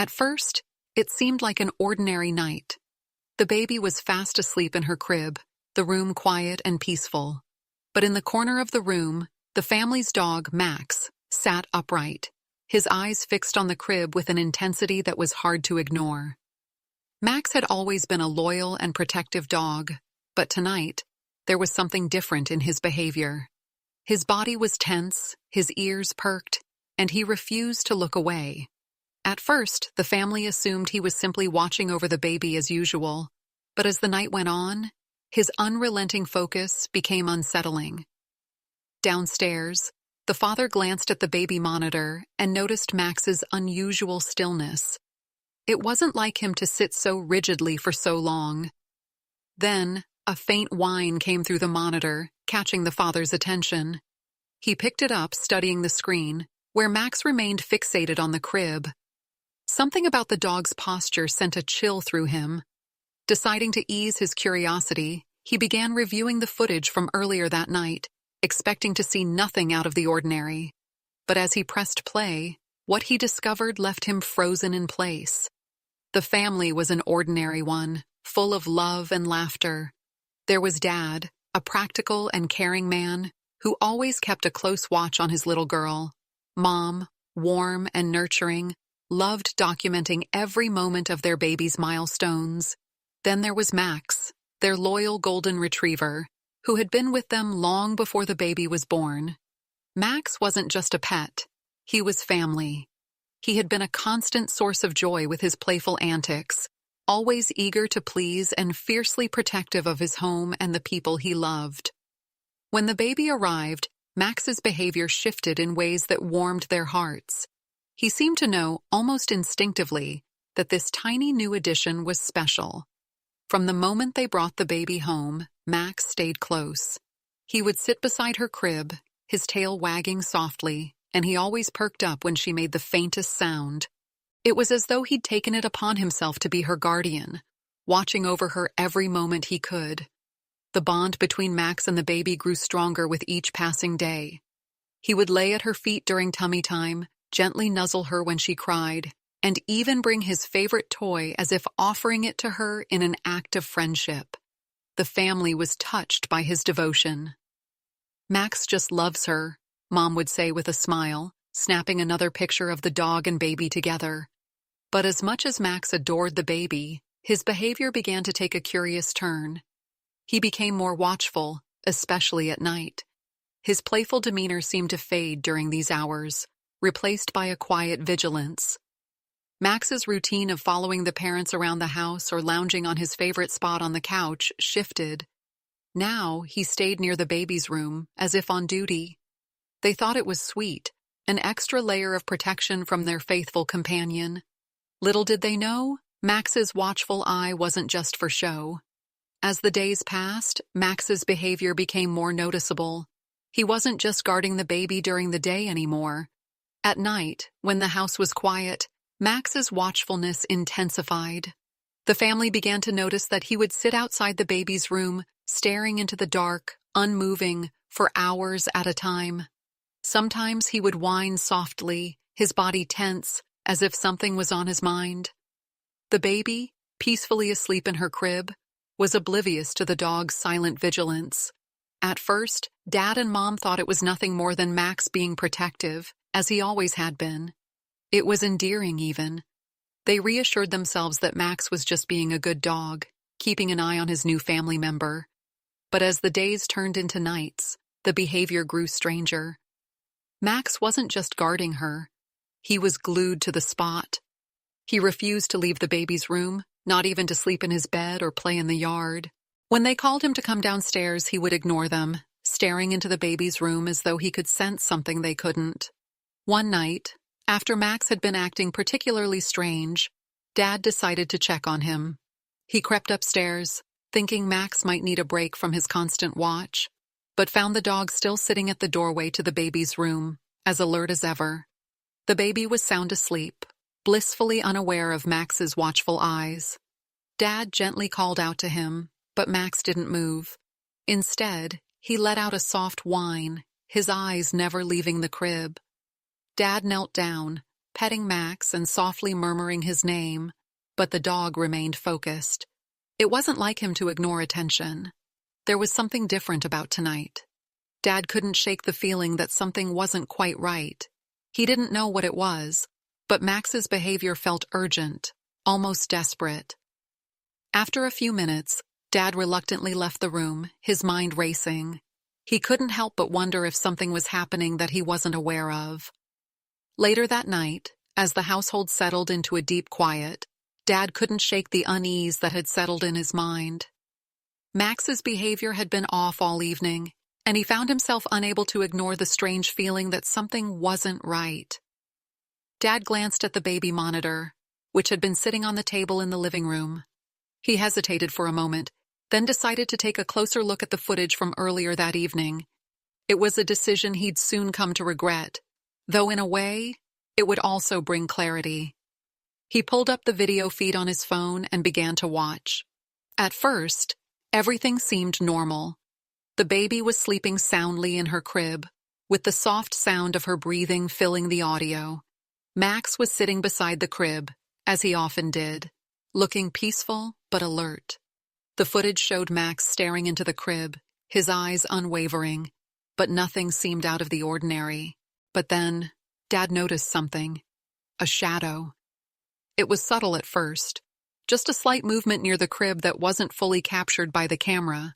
At first, it seemed like an ordinary night. The baby was fast asleep in her crib, the room quiet and peaceful. But in the corner of the room, the family's dog, Max, sat upright, his eyes fixed on the crib with an intensity that was hard to ignore. Max had always been a loyal and protective dog, but tonight, there was something different in his behavior. His body was tense, his ears perked, and he refused to look away. At first, the family assumed he was simply watching over the baby as usual, but as the night went on, his unrelenting focus became unsettling. Downstairs, the father glanced at the baby monitor and noticed Max's unusual stillness. It wasn't like him to sit so rigidly for so long. Then, a faint whine came through the monitor, catching the father's attention. He picked it up, studying the screen, where Max remained fixated on the crib. Something about the dog's posture sent a chill through him. Deciding to ease his curiosity, he began reviewing the footage from earlier that night, expecting to see nothing out of the ordinary. But as he pressed play, what he discovered left him frozen in place. The family was an ordinary one, full of love and laughter. There was Dad, a practical and caring man, who always kept a close watch on his little girl. Mom, warm and nurturing, loved documenting every moment of their baby's milestones. Then there was Max, their loyal golden retriever, who had been with them long before the baby was born. Max wasn't just a pet, he was family. He had been a constant source of joy with his playful antics, always eager to please and fiercely protective of his home and the people he loved. When the baby arrived, Max's behavior shifted in ways that warmed their hearts. He seemed to know, almost instinctively, that this tiny new addition was special. From the moment they brought the baby home, Max stayed close. He would sit beside her crib, his tail wagging softly, and he always perked up when she made the faintest sound. It was as though he'd taken it upon himself to be her guardian, watching over her every moment he could. The bond between Max and the baby grew stronger with each passing day. He would lay at her feet during tummy time, gently nuzzle her when she cried, and even bring his favorite toy as if offering it to her in an act of friendship. The family was touched by his devotion. "Max just loves her," Mom would say with a smile, snapping another picture of the dog and baby together. But as much as Max adored the baby, his behavior began to take a curious turn. He became more watchful, especially at night. His playful demeanor seemed to fade during these hours, replaced by a quiet vigilance. Max's routine of following the parents around the house or lounging on his favorite spot on the couch shifted. Now he stayed near the baby's room, as if on duty. They thought it was sweet, an extra layer of protection from their faithful companion. Little did they know, Max's watchful eye wasn't just for show. As the days passed, Max's behavior became more noticeable. He wasn't just guarding the baby during the day anymore. At night, when the house was quiet, Max's watchfulness intensified. The family began to notice that he would sit outside the baby's room, staring into the dark, unmoving, for hours at a time. Sometimes he would whine softly, his body tense, as if something was on his mind. The baby, peacefully asleep in her crib, was oblivious to the dog's silent vigilance. At first, Dad and Mom thought it was nothing more than Max being protective, as he always had been. It was endearing, even. They reassured themselves that Max was just being a good dog, keeping an eye on his new family member. But as the days turned into nights, the behavior grew stranger. Max wasn't just guarding her. He was glued to the spot. He refused to leave the baby's room, not even to sleep in his bed or play in the yard. When they called him to come downstairs, he would ignore them, staring into the baby's room as though he could sense something they couldn't. One night, after Max had been acting particularly strange, Dad decided to check on him. He crept upstairs, thinking Max might need a break from his constant watch, but found the dog still sitting at the doorway to the baby's room, as alert as ever. The baby was sound asleep, blissfully unaware of Max's watchful eyes. Dad gently called out to him, but Max didn't move. Instead, he let out a soft whine, his eyes never leaving the crib. Dad knelt down, petting Max and softly murmuring his name, but the dog remained focused. It wasn't like him to ignore attention. There was something different about tonight. Dad couldn't shake the feeling that something wasn't quite right. He didn't know what it was, but Max's behavior felt urgent, almost desperate. After a few minutes, Dad reluctantly left the room, his mind racing. He couldn't help but wonder if something was happening that he wasn't aware of. Later that night, as the household settled into a deep quiet, Dad couldn't shake the unease that had settled in his mind. Max's behavior had been off all evening, and he found himself unable to ignore the strange feeling that something wasn't right. Dad glanced at the baby monitor, which had been sitting on the table in the living room. He hesitated for a moment, then decided to take a closer look at the footage from earlier that evening. It was a decision he'd soon come to regret, though in a way, it would also bring clarity. He pulled up the video feed on his phone and began to watch. At first, everything seemed normal. The baby was sleeping soundly in her crib, with the soft sound of her breathing filling the audio. Max was sitting beside the crib, as he often did, looking peaceful but alert. The footage showed Max staring into the crib, his eyes unwavering, but nothing seemed out of the ordinary. But then, Dad noticed something. A shadow. It was subtle at first, just a slight movement near the crib that wasn't fully captured by the camera.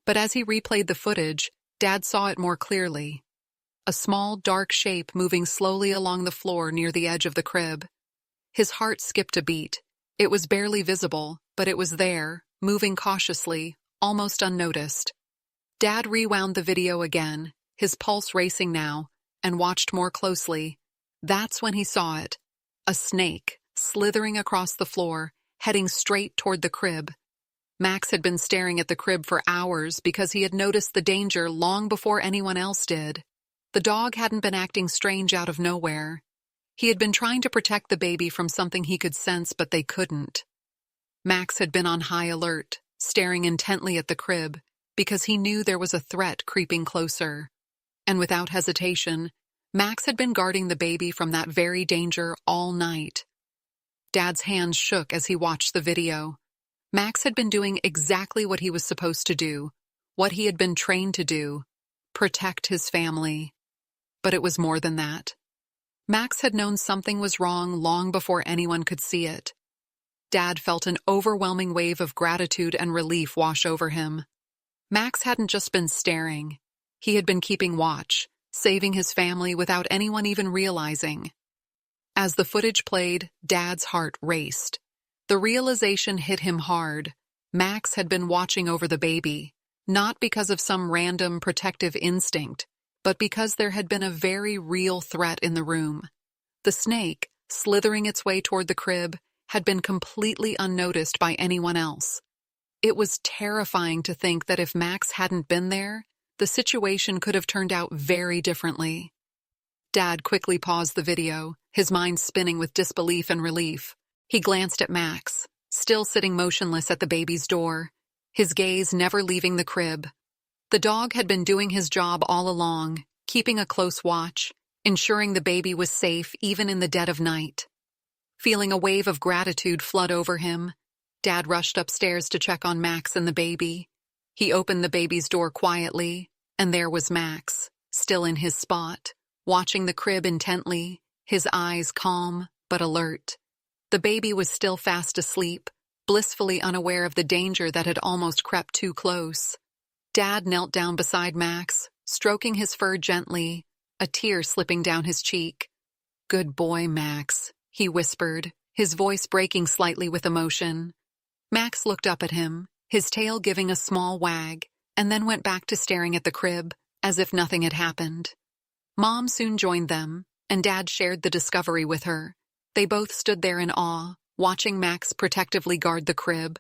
But as he replayed the footage, Dad saw it more clearly. A small, dark shape moving slowly along the floor near the edge of the crib. His heart skipped a beat. It was barely visible, but it was there, moving cautiously, almost unnoticed. Dad rewound the video again, his pulse racing now, and watched more closely. That's when he saw it. A snake, slithering across the floor, heading straight toward the crib. Max had been staring at the crib for hours because he had noticed the danger long before anyone else did. The dog hadn't been acting strange out of nowhere. He had been trying to protect the baby from something he could sense, but they couldn't. Max had been on high alert, staring intently at the crib, because he knew there was a threat creeping closer. And without hesitation, Max had been guarding the baby from that very danger all night. Dad's hands shook as he watched the video. Max had been doing exactly what he was supposed to do, what he had been trained to do, protect his family. But it was more than that. Max had known something was wrong long before anyone could see it. Dad felt an overwhelming wave of gratitude and relief wash over him. Max hadn't just been staring. He had been keeping watch, saving his family without anyone even realizing. As the footage played, Dad's heart raced. The realization hit him hard. Max had been watching over the baby, not because of some random protective instinct, but because there had been a very real threat in the room. The snake, slithering its way toward the crib, had been completely unnoticed by anyone else. It was terrifying to think that if Max hadn't been there, the situation could have turned out very differently. Dad quickly paused the video, his mind spinning with disbelief and relief. He glanced at Max, still sitting motionless at the baby's door, his gaze never leaving the crib. The dog had been doing his job all along, keeping a close watch, ensuring the baby was safe even in the dead of night. Feeling a wave of gratitude flood over him, Dad rushed upstairs to check on Max and the baby. He opened the baby's door quietly, and there was Max, still in his spot, watching the crib intently, his eyes calm but alert. The baby was still fast asleep, blissfully unaware of the danger that had almost crept too close. Dad knelt down beside Max, stroking his fur gently, a tear slipping down his cheek. "Good boy, Max," he whispered, his voice breaking slightly with emotion. Max looked up at him, his tail giving a small wag, and then went back to staring at the crib, as if nothing had happened. Mom soon joined them, and Dad shared the discovery with her. They both stood there in awe, watching Max protectively guard the crib.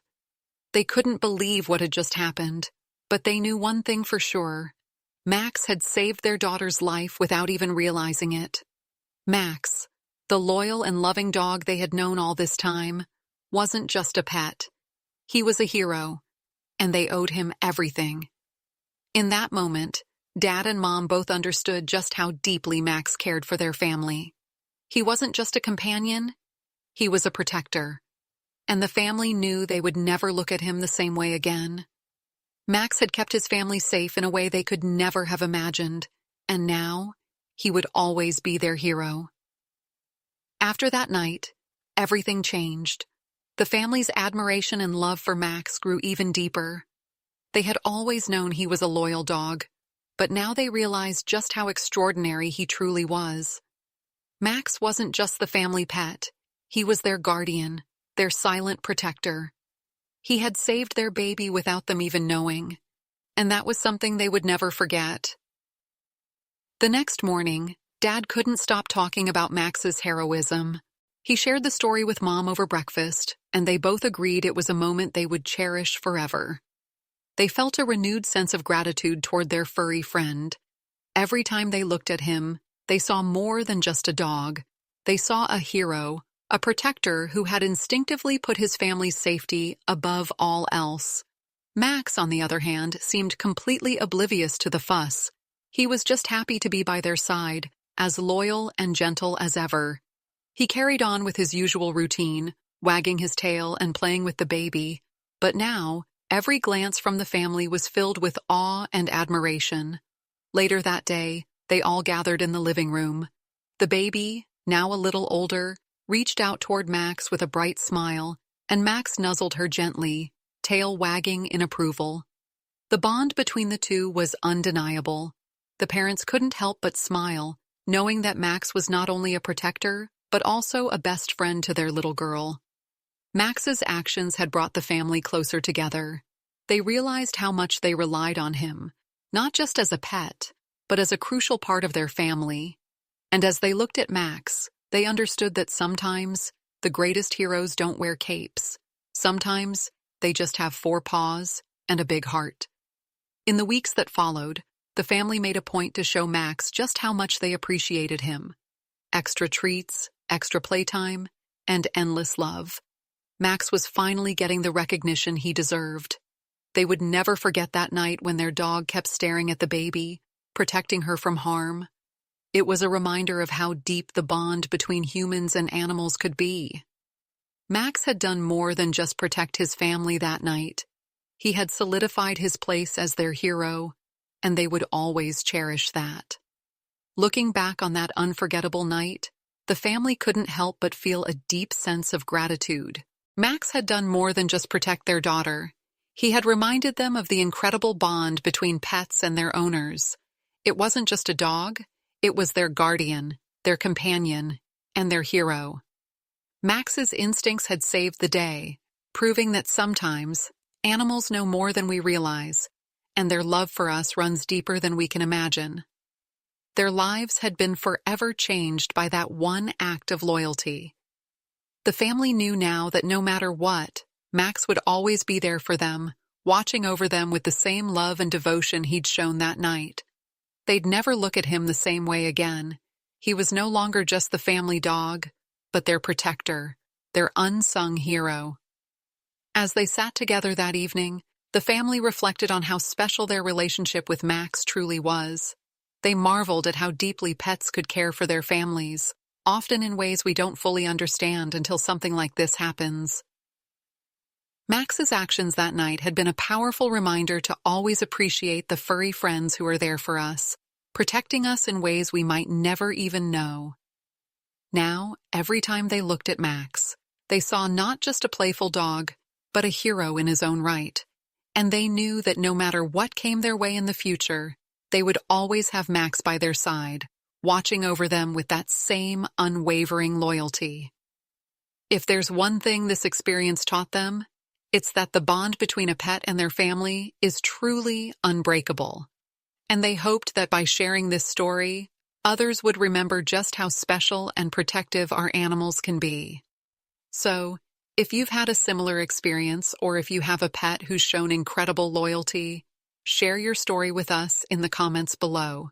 They couldn't believe what had just happened, but they knew one thing for sure. Max had saved their daughter's life without even realizing it. Max, the loyal and loving dog they had known all this time, wasn't just a pet. He was a hero, and they owed him everything. In that moment, Dad and Mom both understood just how deeply Max cared for their family. He wasn't just a companion, he was a protector. And the family knew they would never look at him the same way again. Max had kept his family safe in a way they could never have imagined, and now he would always be their hero. After that night, everything changed. The family's admiration and love for Max grew even deeper. They had always known he was a loyal dog, but now they realized just how extraordinary he truly was. Max wasn't just the family pet, he was their guardian, their silent protector. He had saved their baby without them even knowing, and that was something they would never forget. The next morning, Dad couldn't stop talking about Max's heroism. He shared the story with Mom over breakfast, and they both agreed it was a moment they would cherish forever. They felt a renewed sense of gratitude toward their furry friend. Every time they looked at him, they saw more than just a dog. They saw a hero, a protector who had instinctively put his family's safety above all else. Max, on the other hand, seemed completely oblivious to the fuss. He was just happy to be by their side, as loyal and gentle as ever. He carried on with his usual routine, wagging his tail and playing with the baby, but now, every glance from the family was filled with awe and admiration. Later that day, they all gathered in the living room. The baby, now a little older, reached out toward Max with a bright smile, and Max nuzzled her gently, tail wagging in approval. The bond between the two was undeniable. The parents couldn't help but smile, knowing that Max was not only a protector, but also a best friend to their little girl. Max's actions had brought the family closer together. They realized how much they relied on him, not just as a pet, but as a crucial part of their family. And as they looked at Max, they understood that sometimes the greatest heroes don't wear capes. Sometimes they just have 4 paws and a big heart. In the weeks that followed, the family made a point to show Max just how much they appreciated him. Extra treats, extra playtime, and endless love. Max was finally getting the recognition he deserved. They would never forget that night when their dog kept staring at the baby, protecting her from harm. It was a reminder of how deep the bond between humans and animals could be. Max had done more than just protect his family that night. He had solidified his place as their hero, and they would always cherish that. Looking back on that unforgettable night, the family couldn't help but feel a deep sense of gratitude. Max had done more than just protect their daughter. He had reminded them of the incredible bond between pets and their owners. It wasn't just a dog, it was their guardian, their companion, and their hero. Max's instincts had saved the day, proving that sometimes animals know more than we realize, and their love for us runs deeper than we can imagine. Their lives had been forever changed by that one act of loyalty. The family knew now that no matter what, Max would always be there for them, watching over them with the same love and devotion he'd shown that night. They'd never look at him the same way again. He was no longer just the family dog, but their protector, their unsung hero. As they sat together that evening, the family reflected on how special their relationship with Max truly was. They marveled at how deeply pets could care for their families, often in ways we don't fully understand until something like this happens. Max's actions that night had been a powerful reminder to always appreciate the furry friends who are there for us, protecting us in ways we might never even know. Now, every time they looked at Max, they saw not just a playful dog, but a hero in his own right. And they knew that no matter what came their way in the future, they would always have Max by their side, watching over them with that same unwavering loyalty. If there's one thing this experience taught them, it's that the bond between a pet and their family is truly unbreakable. And they hoped that by sharing this story, others would remember just how special and protective our animals can be. So, if you've had a similar experience or if you have a pet who's shown incredible loyalty, share your story with us in the comments below.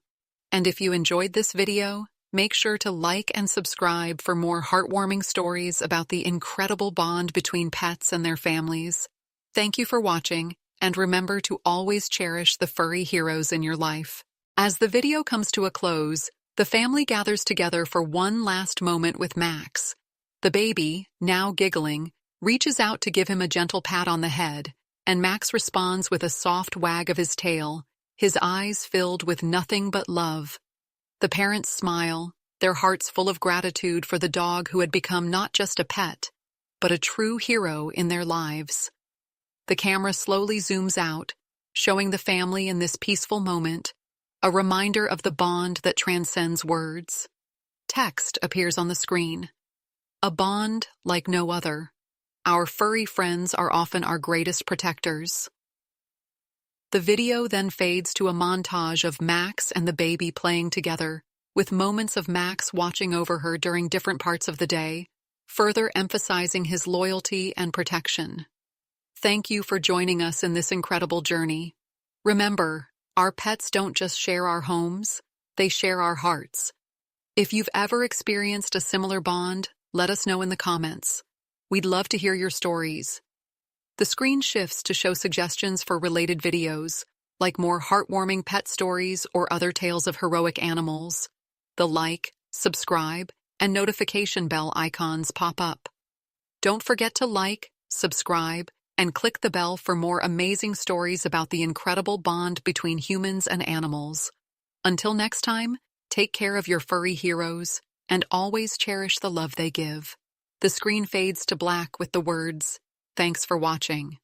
And if you enjoyed this video, make sure to like and subscribe for more heartwarming stories about the incredible bond between pets and their families. Thank you for watching, and remember to always cherish the furry heroes in your life. As the video comes to a close, The family gathers together for one last moment with Max. The baby, now giggling, reaches out to give him a gentle pat on the head, and Max responds with a soft wag of his tail, his eyes filled with nothing but love. The parents smile, their hearts full of gratitude for the dog who had become not just a pet, but a true hero in their lives. The camera slowly zooms out, showing the family in this peaceful moment, a reminder of the bond that transcends words. Text appears on the screen. A bond like no other. Our furry friends are often our greatest protectors. The video then fades to a montage of Max and the baby playing together, with moments of Max watching over her during different parts of the day, further emphasizing his loyalty and protection. Thank you for joining us in this incredible journey. Remember, our pets don't just share our homes, they share our hearts. If you've ever experienced a similar bond, let us know in the comments. We'd love to hear your stories. The screen shifts to show suggestions for related videos, like more heartwarming pet stories or other tales of heroic animals. The like, subscribe, and notification bell icons pop up. Don't forget to like, subscribe, and click the bell for more amazing stories about the incredible bond between humans and animals. Until next time, take care of your furry heroes, and always cherish the love they give. The screen fades to black with the words, "Thanks for watching."